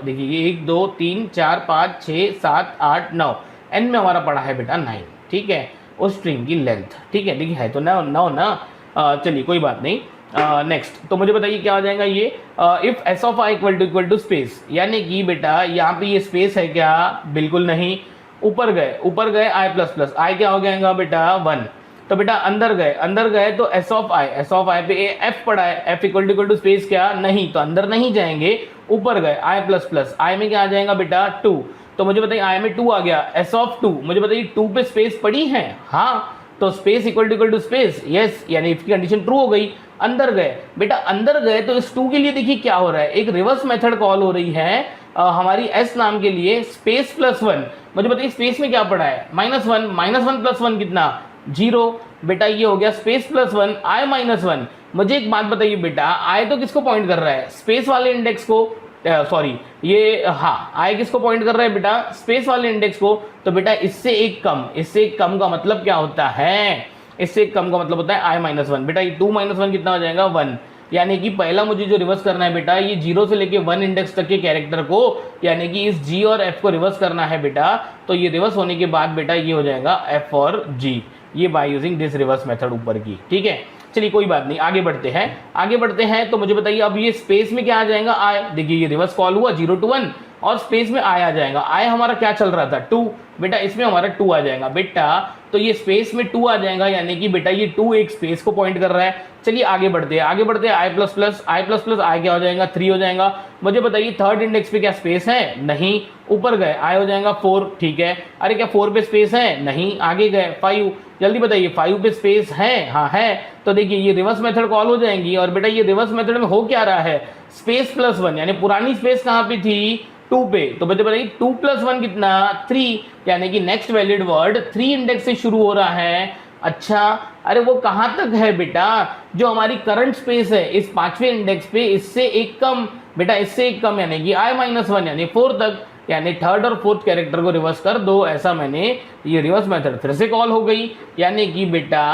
देखिए 1 2 3 4 5 6 7 8 9, n में हमारा पड़ा है बेटा 9। ठीक है, उस स्ट्रिंग की लेंथ। ठीक है, देखिए है तो 9 ना। चलिए कोई बात नहीं। नेक्स्ट तो मुझे बताइए क्या हो जाएगा ये, if s of i equal to space, यानी कि बेटा यहाँ पे ये स्पेस है क्या, बिल्कुल नहीं। ऊपर गए आई प्लस प्लस, आई क्या हो जाएगा बेटा 1। तो बेटा अंदर गए तो एस ऑफ आई पे एफ पड़ा है, एफ इक्वल टू स्पेस क्या, नहीं, तो अंदर नहीं जाएंगे। ऊपर गए आई प्लस प्लस, आई में क्या आ जाएगा बेटा 2। तो मुझे बताइए आई में 2 आ गया, एस ऑफ 2, मुझे बताइए 2 पे स्पेस पड़ी है, हाँ, तो space equal to space, yes, यानी इसकी कंडीशन ट्रू हो गई। अंदर गए बेटा, अंदर गए तो इस 2 के लिए देखिए क्या हो रहा है, एक रिवर्स मेथड कॉल हो रही है हमारी एस नाम के लिए, स्पेस प्लस 1। मुझे बताइए स्पेस में क्या पड़ा है, -1, -1 प्लस 1 कितना, 0। बेटा ये हो गया स्पेस प्लस 1, आई -1। मुझे एक बात बताइए बेटा, आई तो किसको पॉइंट कर रहा है, स्पेस वाले इंडेक्स को, सॉरी ये, हाँ, आई किसको पॉइंट कर रहा है बेटा, स्पेस वाले इंडेक्स को। तो बेटा इससे एक कम का मतलब क्या होता है, इससे एक कम का मतलब होता है आई -1। बेटा ये 2 - 1 कितना हो जाएगा 1, यानी कि पहला मुझे जो रिवर्स करना है बेटा, ये 0 से लेके 1 इंडेक्स तक के कैरेक्टर को, यानी कि इस G और F को रिवर्स करना है बेटा। तो ये रिवर्स होने के बाद बेटा ये हो जाएगा F और G, ये by using this reverse method ऊपर की। ठीक है, चलिए कोई बात नहीं, आगे बढ़ते हैं। तो मुझे बताइए अब ये स्पेस में क्या आ जाएगा, आई, देखिए ये रिवर्स कॉल हुआ 0 to 1 और स्पेस में आई आ जाएगा। आई हमारा क्या चल रहा था 2, बेटा इसमें हमारा 2 आ जाएगा बेटा, तो ये स्पेस में 2 आ जाएगा, यानी कि बेटा ये 2 एक स्पेस को पॉइंट कर रहा है। चलिए आगे बढ़ते हैं आई प्लस प्लस आई क्या हो जाएगा 3 हो जाएगा। मुझे बताइए थर्ड इंडेक्स पे क्या स्पेस है, नहीं। ऊपर गए आई हो जाएगा 4, ठीक है। अरे क्या 4 पे स्पेस है, नहीं। आगे गए 5, जल्दी बताइए 5 पे स्पेस है, हाँ है। तो देखिए ये रिवर्स मेथड कॉल हो जाएंगी, और बेटा ये रिवर्स मेथड में हो क्या रहा है, स्पेस प्लस 1, यानी पुरानी स्पेस कहाँ पे थी 2 पे, तो बताइए 2 + 1 कितना 3, यानी कि नेक्स्ट वैलिड वर्ड 3 इंडेक्स से शुरू हो रहा है। अच्छा, अरे वो कहाँ तक है बेटा, जो हमारी करंट स्पेस है इस 5वें इंडेक्स पे, इससे एक कम, बेटा इससे एक कम, यानी कि i - 1 यानी 4 तक, यानी थर्ड और फोर्थ कैरेक्टर को रिवर्स कर दो। ऐसा मैंने ये रिवर्स मेथड फिर से कॉल हो गई, यानी कि बेटा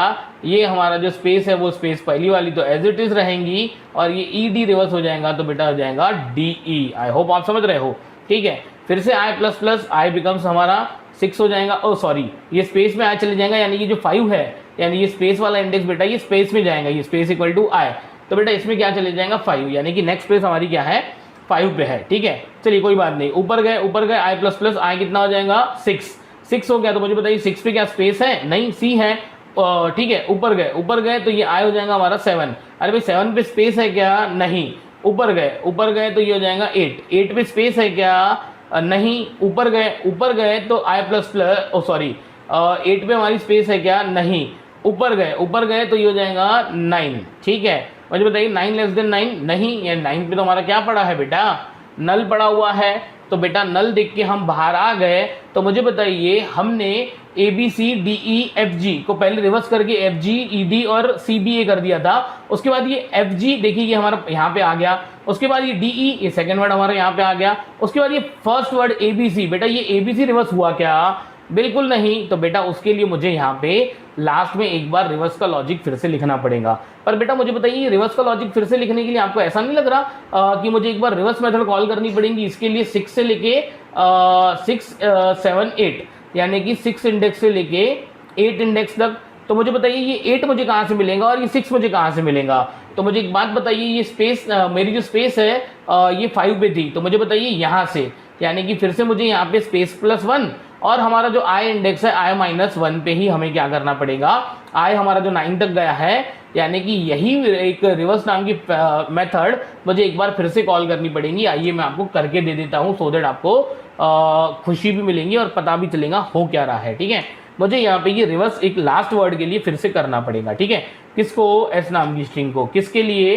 ये हमारा जो स्पेस है वो स्पेस पहली वाली तो एज इट इज रहेंगी, और ये ई डी रिवर्स हो जाएगा तो बेटा हो जाएगा डी ई। आई होप आप समझ रहे हो, ठीक है। फिर से आई प्लस प्लस आई बिकम्स हमारा 6 हो जाएगा। ओ सॉरी, ये स्पेस में आई चले जाएगा, यानी कि जो 5 है, यानी ये स्पेस वाला इंडेक्स बेटा ये स्पेस में जाएगा, ये स्पेस इक्वल टू आई, तो बेटा इसमें क्या चले जाएगा 5, यानी कि नेक्स्ट स्पेस हमारी क्या है 5 पे है, ठीक है। चलिए कोई बात नहीं, ऊपर गए आई प्लस प्लस आई कितना हो जाएगा 6 हो गया। तो मुझे बताइए 6 पे क्या स्पेस है, नहीं, सी है, ठीक है। ऊपर गए तो ये आई हो जाएगा हमारा 7। अरे भाई 7 पे स्पेस है क्या, नहीं। ऊपर गए तो ये हो जाएगा 8 पे स्पेस है क्या, नहीं। ऊपर गए तो आई प्लस प्लस, ओ सॉरी 8 पे हमारी स्पेस है क्या, नहीं। ऊपर गए तो ये हो जाएगा 9, ठीक है। मुझे बताइए 9 लेस देन 9, नहीं। ये 9 पे तो हमारा क्या पड़ा है बेटा, नल पड़ा हुआ है। तो बेटा नल देख के हम बाहर आ गए। तो मुझे बताइए हमने A B C D E F G को पहले रिवर्स करके एफ जी ई डी और सी बी ए कर दिया था। उसके बाद ये एफ जी देखिए ये हमारा यहाँ पे आ गया। उसके बाद ये डी ई, ये सेकंड वर्ड हमारा यहाँ पे आ गया। उसके बाद ये first word A B C, बेटा ये ए बी सी रिवर्स हुआ क्या, बिल्कुल नहीं। तो बेटा उसके लिए मुझे यहाँ पे लास्ट में एक बार रिवर्स का लॉजिक फिर से लिखना पड़ेगा। पर बेटा मुझे बताइए रिवर्स का लॉजिक फिर से लिखने के लिए आपको ऐसा नहीं लग रहा कि मुझे एक बार रिवर्स मेथड कॉल करनी पड़ेगी। इसके लिए 6 से लेके 6 7 8, यानी कि 6 इंडेक्स से लेके 8 इंडेक्स तक। तो मुझे बताइए ये 8 मुझे कहाँ से मिलेगा और ये 6 मुझे कहाँ से मिलेगा। तो मुझे एक बात बताइए, ये स्पेस मेरी जो स्पेस है ये 5 पे थी, तो मुझे बताइए यहाँ से, यानी कि फिर से मुझे यहाँ पे स्पेस प्लस 1 और हमारा जो आई इंडेक्स है आई माइनस 1 पे ही हमें क्या करना पड़ेगा। आई हमारा जो 9 तक गया है, यानी कि यही एक रिवर्स नाम की मेथड मुझे एक बार फिर से कॉल करनी पड़ेगी। आइए मैं आपको करके दे देता हूँ, सो दैट आपको खुशी भी मिलेंगी और पता भी चलेगा हो क्या रहा है, ठीक है। मुझे यहाँ पे ये रिवर्स एक लास्ट वर्ड के लिए फिर से करना पड़ेगा, ठीक है। किसको, एस नाम की स्ट्रिंग को, किसके लिए,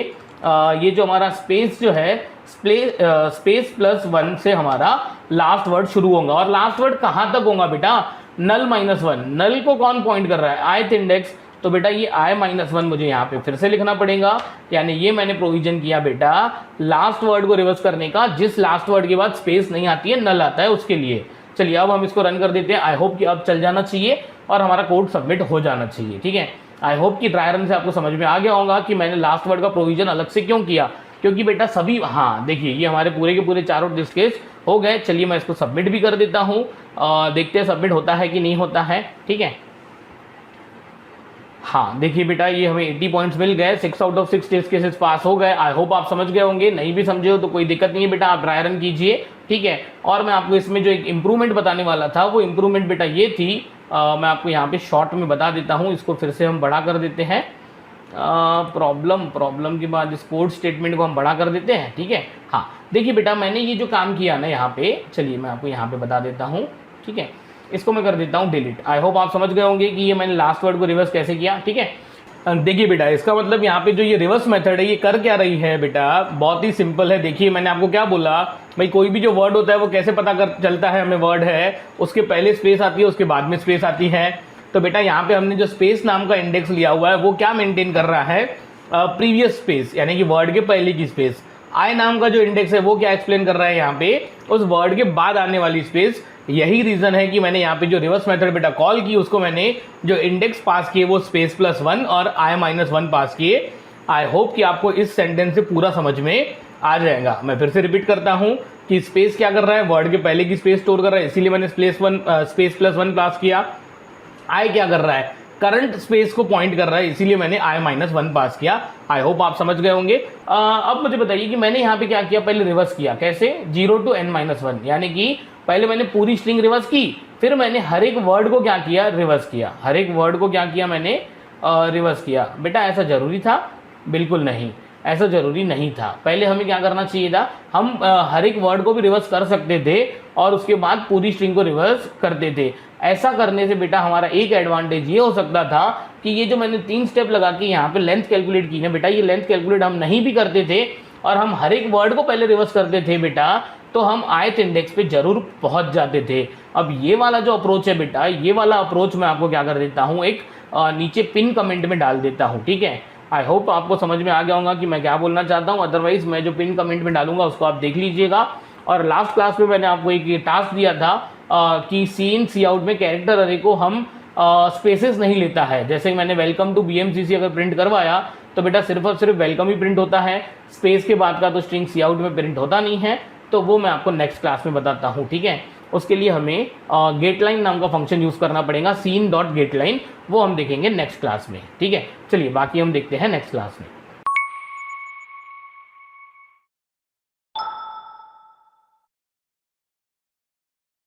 ये जो हमारा स्पेस जो है स्पेस प्लस 1 से हमारा लास्ट वर्ड शुरू होगा। और लास्ट वर्ड कहाँ तक होगा बेटा, नल -1। नल को कौन पॉइंट कर रहा है, ith इंडेक्स। तो बेटा ये i -1 मुझे यहाँ पे फिर से लिखना पड़ेगा, यानी ये मैंने प्रोविजन किया बेटा लास्ट वर्ड को रिवर्स करने का, जिस लास्ट वर्ड के बाद स्पेस नहीं आती है नल आता है उसके लिए। चलिए अब हम इसको रन कर देते हैं। आई होप कि अब चल जाना चाहिए और हमारा कोड सबमिट हो जाना चाहिए। ठीक है, आई होप कि ट्राई रन से आपको समझ में आ गया होगा कि मैंने लास्ट वर्ड का प्रोविजन अलग से क्यों किया, क्योंकि बेटा सभी, हाँ देखिए ये हमारे पूरे के पूरे चारों टेस्ट केस हो गए। चलिए मैं इसको सबमिट भी कर देता हूँ, देखते हैं सबमिट होता है कि नहीं होता है। ठीक है, हाँ देखिए बेटा ये हमें 80 पॉइंट्स मिल गए, 6 out of 6 test cases pass हो गए। आई होप आप समझ गए होंगे, नहीं भी समझे हो तो कोई दिक्कत नहीं है बेटा, आप ट्राई रन कीजिए। ठीक है, और मैं आपको इसमें जो एक इम्प्रूवमेंट बताने वाला था वो इम्प्रूवमेंट बेटा ये थी, मैं आपको यहाँ पे शॉर्ट में बता देता हूँ। इसको फिर से हम बड़ा कर देते हैं, प्रॉब्लम के बाद इस कोड स्टेटमेंट को हम बड़ा कर देते हैं। ठीक है, हाँ देखिए बेटा मैंने ये जो काम किया ना यहाँ पे, चलिए मैं आपको यहाँ पे बता देता हूँ। ठीक है, इसको मैं कर देता हूँ डिलीट। आई होप आप समझ गए होंगे कि ये मैंने लास्ट वर्ड को रिवर्स कैसे किया। ठीक है, देखिए बेटा इसका मतलब यहाँ पे जो ये रिवर्स मेथड है ये कर क्या रही है बेटा, बहुत ही सिंपल है। देखिए मैंने आपको क्या बोला भाई, कोई भी जो वर्ड होता है वो कैसे पता कर चलता है हमें वर्ड है, उसके पहले स्पेस आती है उसके बाद में स्पेस आती है। तो बेटा यहाँ पे हमने जो स्पेस नाम का इंडेक्स लिया हुआ है वो क्या मेंटेन कर रहा है, प्रीवियस स्पेस, यानी कि वर्ड के पहले की स्पेस। आई नाम का जो इंडेक्स है वो क्या एक्सप्लेन कर रहा है यहाँ पे, उस वर्ड के बाद आने वाली स्पेस। यही रीजन है कि मैंने यहाँ पे जो रिवर्स मेथड बेटा कॉल की, उसको मैंने जो इंडेक्स पास किए वो स्पेस +1 और i-1 पास किए। आई होप कि आपको इस सेंटेंस से पूरा समझ में आ जाएगा। मैं फिर से रिपीट करता हूँ कि स्पेस क्या कर रहा है, वर्ड के पहले की स्पेस स्टोर कर रहा है, इसीलिए मैंने स्पेस +1 पास किया। आई क्या कर रहा है, करंट स्पेस को पॉइंट कर रहा है, इसीलिए मैंने i-1 पास किया। आई होप आप समझ गए होंगे। अब मुझे बताइए कि मैंने यहाँ पे क्या किया, पहले रिवर्स किया कैसे, 0 to n-1, यानी कि पहले मैंने पूरी स्ट्रिंग रिवर्स की, फिर मैंने हर एक वर्ड को क्या किया, रिवर्स किया। हर एक वर्ड को क्या किया मैंने, रिवर्स किया। बेटा ऐसा जरूरी था, बिल्कुल नहीं, ऐसा जरूरी नहीं था। पहले हमें क्या करना चाहिए था, हम हर एक वर्ड को भी रिवर्स कर सकते थे और उसके बाद पूरी स्ट्रिंग को रिवर्स करते थे। ऐसा करने से बेटा हमारा एक एडवांटेज ये हो सकता था कि ये जो मैंने 3 स्टेप लगा के यहाँ पे लेंथ कैलकुलेट की है बेटा, ये लेंथ कैलकुलेट हम नहीं भी करते थे और हम हर एक वर्ड को पहले रिवर्स करते थे बेटा, तो हम ith इंडेक्स पे जरूर पहुंच जाते थे। अब ये वाला जो अप्रोच है बेटा, ये वाला अप्रोच मैं आपको क्या कर देता हूँ, एक नीचे पिन कमेंट में डाल देता हूँ। ठीक है, आई होप आपको समझ में आ गया होगा कि मैं क्या बोलना चाहता हूँ। अदरवाइज मैं जो पिन कमेंट में डालूंगा उसको आप देख लीजिएगा। और लास्ट क्लास में मैंने आपको एक टास्क दिया था कि सी इन सी आउट में कैरेक्टर अरे को हम स्पेसेस नहीं लेता है। जैसे मैंने वेलकम टू BMCC अगर प्रिंट करवाया तो बेटा सिर्फ और सिर्फ वेलकम ही प्रिंट होता है, स्पेस के बाद का तो स्ट्रिंग सी आउट में प्रिंट होता नहीं है। तो वो मैं आपको नेक्स्ट क्लास में बताता हूँ। ठीक है, उसके लिए हमें गेटलाइन नाम का फंक्शन यूज़ करना पड़ेगा, scene.getline, वो हम देखेंगे नेक्स्ट क्लास में। ठीक है, चलिए बाकी हम देखते हैं नेक्स्ट क्लास में।